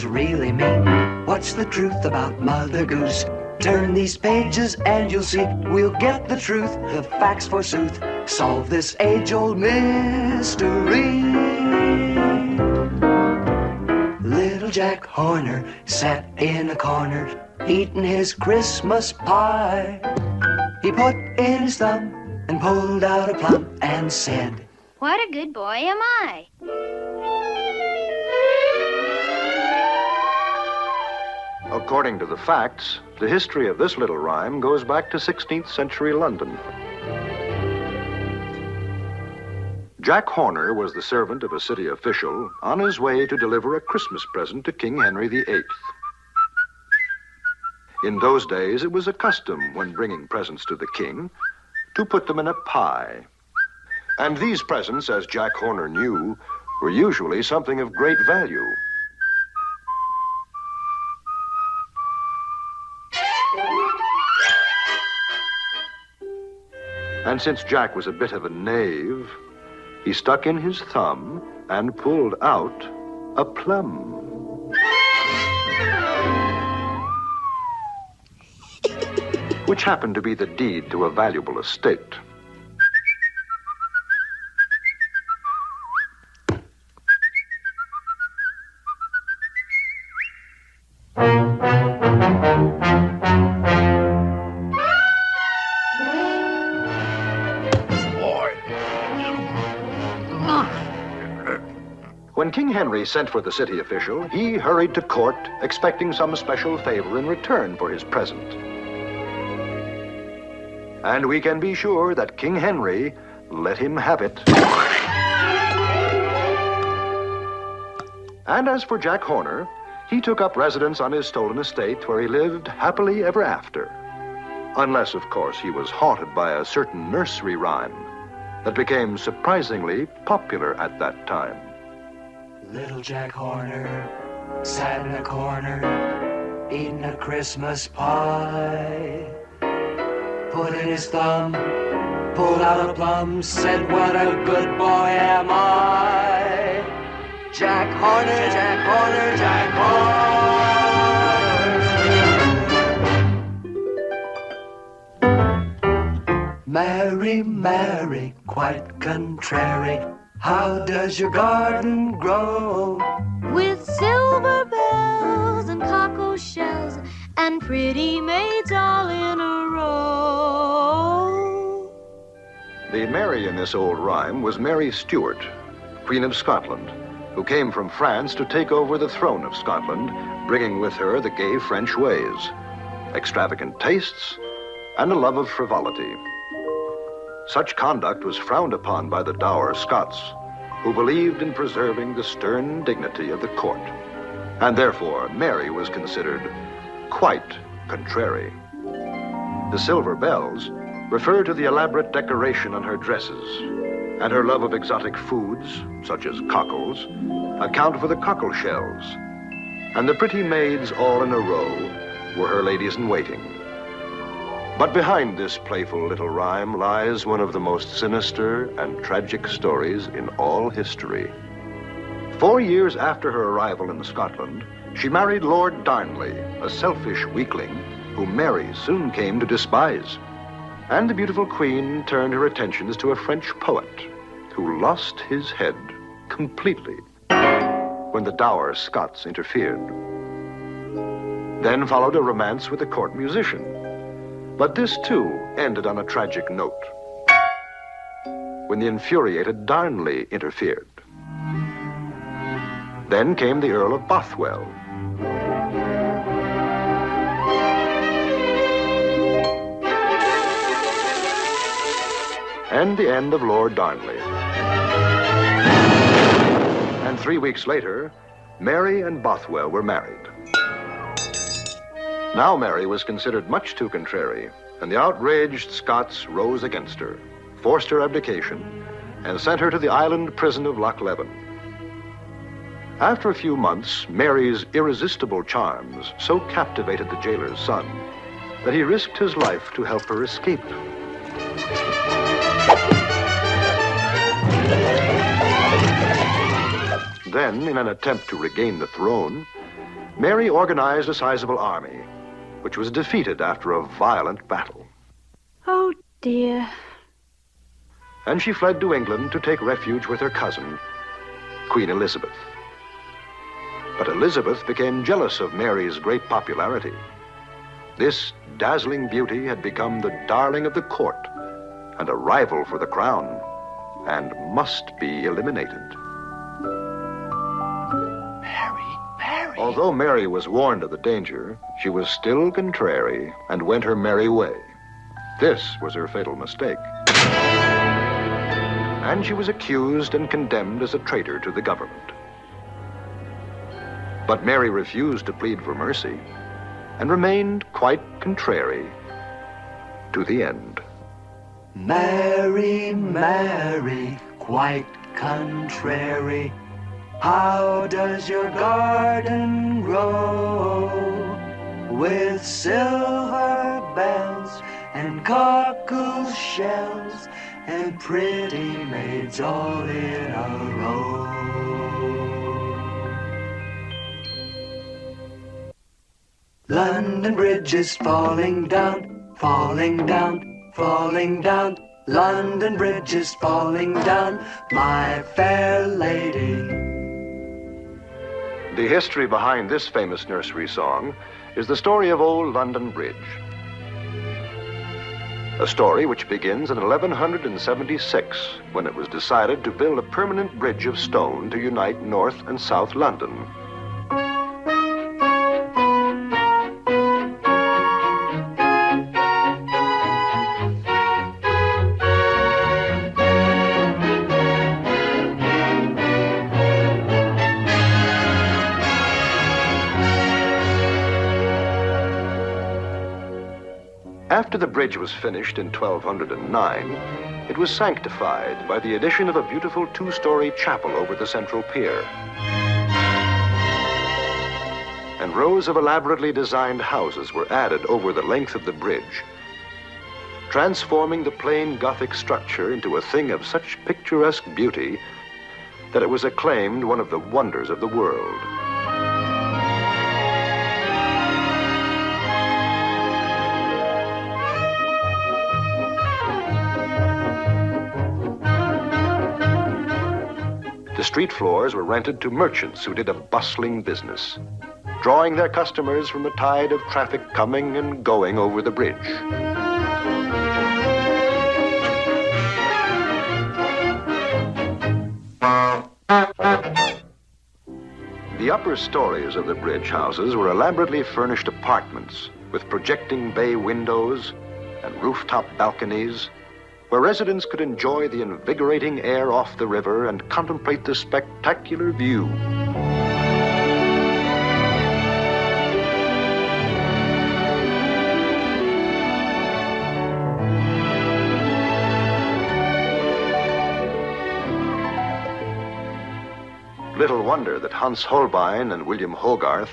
things really mean. What's the truth about Mother Goose? Turn these pages and you'll see. We'll get the truth, the facts forsooth. Solve this age-old mystery. Little Jack Horner sat in a corner, eating his Christmas pie. He put in his thumb and pulled out a plum and said, "What a good boy am I." According to the facts, the history of this little rhyme goes back to 16th century London. Jack Horner was the servant of a city official on his way to deliver a Christmas present to King Henry VIII. In those days, it was a custom when bringing presents to the king to put them in a pie. And these presents, as Jack Horner knew, were usually something of great value. And since Jack was a bit of a knave, he stuck in his thumb and pulled out a plum. Which happened to be the deed to a valuable estate. When King Henry sent for the city official, he hurried to court, expecting some special favor in return for his present. And we can be sure that King Henry let him have it. And as for Jack Horner, he took up residence on his stolen estate, where he lived happily ever after. Unless, of course, he was haunted by a certain nursery rhyme that became surprisingly popular at that time. Little Jack Horner sat in a corner, eating a Christmas pie. Put in his thumb, pulled out a plum, said, "What a good boy am I." Jack Horner, Jack Horner, Jack Horner. Mary, Mary, quite contrary, how does your garden grow? With silver bells and cockle shells and pretty maids all in a row. The Mary in this old rhyme was Mary Stuart, Queen of Scotland, who came from France to take over the throne of Scotland, bringing with her the gay French ways, extravagant tastes, and a love of frivolity. Such conduct was frowned upon by the dour Scots, who believed in preserving the stern dignity of the court. And therefore, Mary was considered quite contrary. The silver bells refer to the elaborate decoration on her dresses, and her love of exotic foods, such as cockles, account for the cockle shells. And the pretty maids all in a row were her ladies-in-waiting. But behind this playful little rhyme lies one of the most sinister and tragic stories in all history. 4 years after her arrival in Scotland, she married Lord Darnley, a selfish weakling whom Mary soon came to despise. And the beautiful queen turned her attentions to a French poet who lost his head completely when the dour Scots interfered. Then followed a romance with a court musician. But this, too, ended on a tragic note when the infuriated Darnley interfered. Then came the Earl of Bothwell. And the end of Lord Darnley. And 3 weeks later, Mary and Bothwell were married. Now Mary was considered much too contrary, and the outraged Scots rose against her, forced her abdication, and sent her to the island prison of Loch Leven. After a few months, Mary's irresistible charms so captivated the jailer's son that he risked his life to help her escape. Then, in an attempt to regain the throne, Mary organized a sizable army, which was defeated after a violent battle. Oh, dear. And she fled to England to take refuge with her cousin, Queen Elizabeth. But Elizabeth became jealous of Mary's great popularity. This dazzling beauty had become the darling of the court and a rival for the crown, and must be eliminated. Mary. Although Mary was warned of the danger, she was still contrary and went her merry way. This was her fatal mistake. And she was accused and condemned as a traitor to the government. But Mary refused to plead for mercy and remained quite contrary to the end. Mary, Mary, quite contrary, how does your garden grow? With silver bells and cuckoo shells and pretty maids all in a row. London Bridge is falling down, falling down, falling down. London Bridge is falling down, my fair lady. The history behind this famous nursery song is the story of old London Bridge. A story which begins in 1176, when it was decided to build a permanent bridge of stone to unite North and South London. After the bridge was finished in 1209, it was sanctified by the addition of a beautiful two-story chapel over the central pier. And rows of elaborately designed houses were added over the length of the bridge, transforming the plain Gothic structure into a thing of such picturesque beauty that it was acclaimed one of the wonders of the world. The street floors were rented to merchants who did a bustling business, drawing their customers from the tide of traffic coming and going over the bridge. The upper stories of the bridge houses were elaborately furnished apartments with projecting bay windows and rooftop balconies, where residents could enjoy the invigorating air off the river and contemplate the spectacular view. Little wonder that Hans Holbein and William Hogarth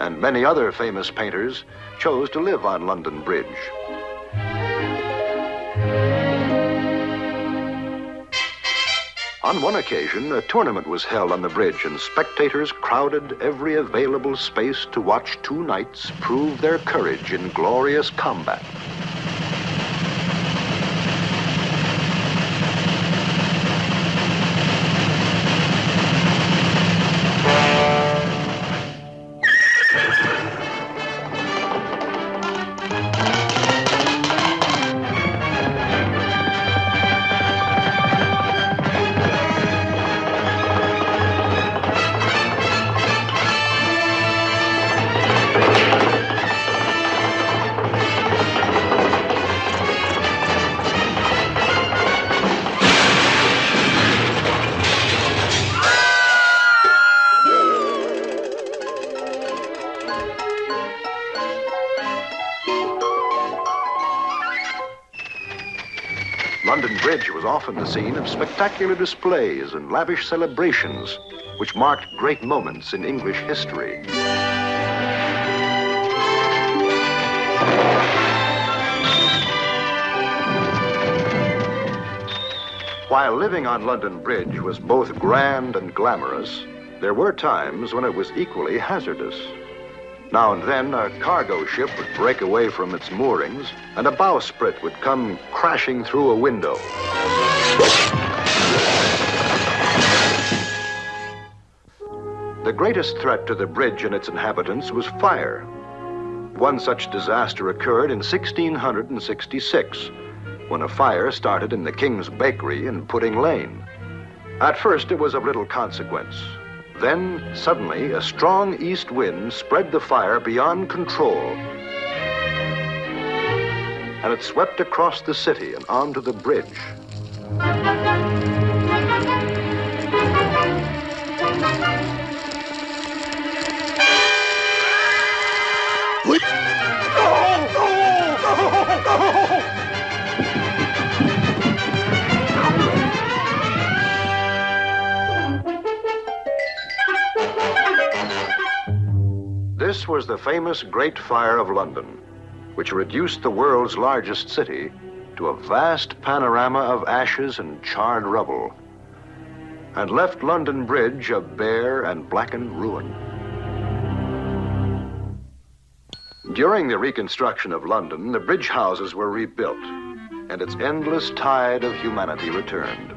and many other famous painters chose to live on London Bridge. On one occasion, a tournament was held on the bridge, and spectators crowded every available space to watch two knights prove their courage in glorious combat. London Bridge was often the scene of spectacular displays and lavish celebrations, which marked great moments in English history. While living on London Bridge was both grand and glamorous, there were times when it was equally hazardous. Now and then, a cargo ship would break away from its moorings, and a bowsprit would come crashing through a window. The greatest threat to the bridge and its inhabitants was fire. One such disaster occurred in 1666, when a fire started in the King's Bakery in Pudding Lane. At first, it was of little consequence. Then, suddenly, a strong east wind spread the fire beyond control, and it swept across the city and onto the bridge. This was the famous Great Fire of London, which reduced the world's largest city to a vast panorama of ashes and charred rubble, and left London Bridge a bare and blackened ruin. During the reconstruction of London, the bridge houses were rebuilt, and its endless tide of humanity returned.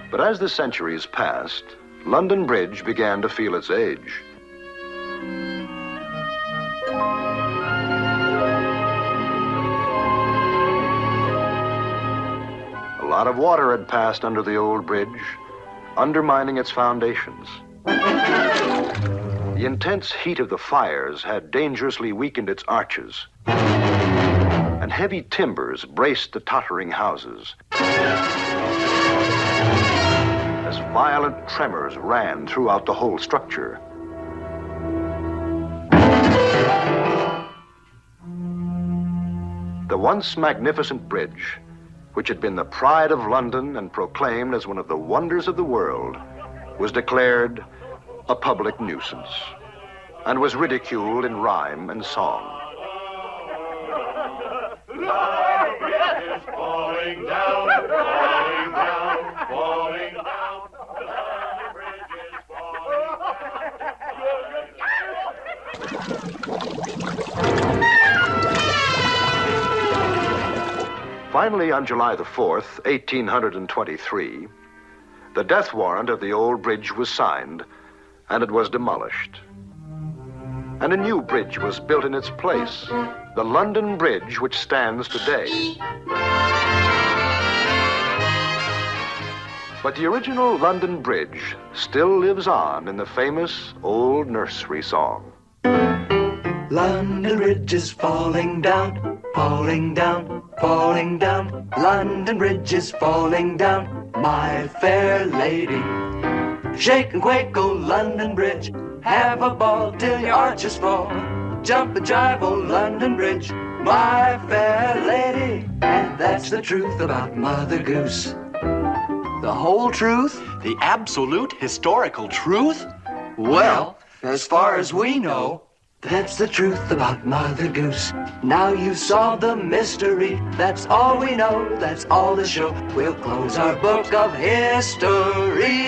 But as the centuries passed, London Bridge began to feel its age. A lot of water had passed under the old bridge, undermining its foundations. The intense heat of the fires had dangerously weakened its arches, and heavy timbers braced the tottering houses as violent tremors ran throughout the whole structure. The once magnificent bridge, which had been the pride of London and proclaimed as one of the wonders of the world, was declared a public nuisance and was ridiculed in rhyme and song. Falling down, falling down, falling down. Finally, on July the 4th, 1823, the death warrant of the old bridge was signed, and it was demolished. And a new bridge was built in its place, the London Bridge, which stands today. But the original London Bridge still lives on in the famous old nursery song. London Bridge is falling down, falling down, falling down. London Bridge is falling down, my fair lady. Shake and quake, oh London Bridge, have a ball till your arches fall. Jump and jive, oh London Bridge, my fair lady. And that's the truth about Mother Goose. The whole truth? The absolute historical truth? Well, as far as we know, that's the truth about Mother Goose. Now you've solved the mystery. That's all we know, that's all the show. We'll close our book of history.